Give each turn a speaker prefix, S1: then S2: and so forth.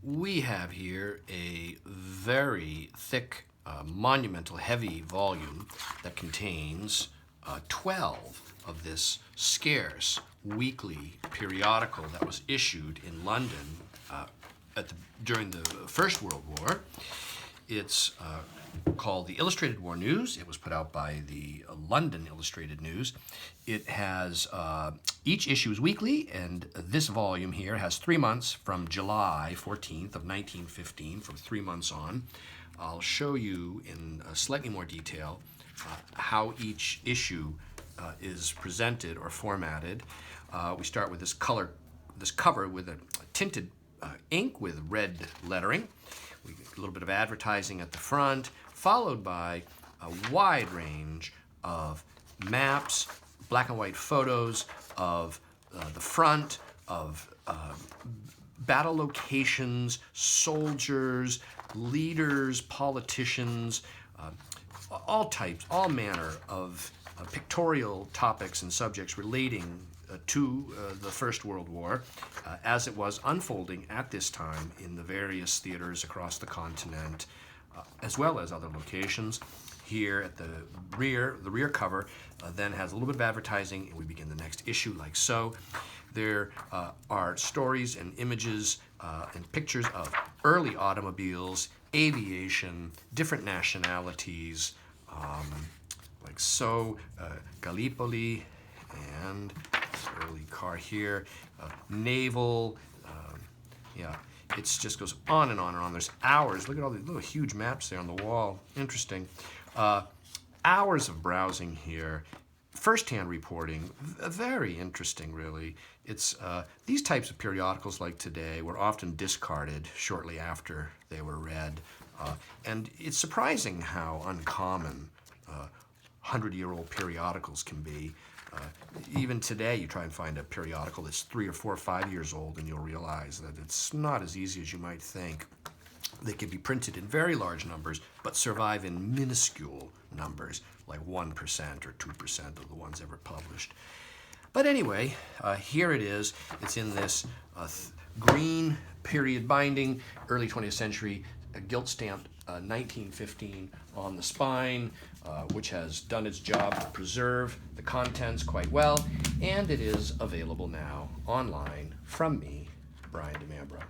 S1: we have here a very thick, monumental, heavy volume that contains 12 of this scarce weekly periodical that was issued in London during the First World War. It's called the Illustrated War News. It was put out by the London Illustrated News. It has, each issue is weekly, and this volume here has 3 months from July 14th of 1915, from 3 months on. I'll show you in slightly more detail how each issue is presented or formatted. We start with this cover with a tinted ink with red lettering. We get a little bit of advertising at the front, followed by a wide range of maps, black and white photos of the front, of battle locations, soldiers, leaders, politicians, all types, all manner of pictorial topics and subjects relating to the First World War as it was unfolding at this time in the various theaters across the continent, as well as other locations. Here at the rear cover then has a little bit of advertising, and we begin the next issue like so. There are stories and images and pictures of early automobiles, aviation, different nationalities, like so, Gallipoli, and this early car here, naval, yeah, it just goes on and on and on. There's hours. Look at all these little huge maps there on the wall. Interesting. Hours of browsing here. First-hand reporting, very interesting, really. It's these types of periodicals, like today, were often discarded shortly after they were read, and it's surprising how uncommon 100-year-old periodicals can be. Even today, you try and find a periodical that's 3 or 4 or 5 years old, and you'll realize that it's not as easy as you might think. They can be printed in very large numbers, but survive in minuscule numbers, like 1% or 2% of the ones ever published. But anyway, here it is. It's in this green period binding, early 20th century, gilt stamped 1915 on the spine, which has done its job to preserve the contents quite well, and it is available now online from me, Brian DeMambro.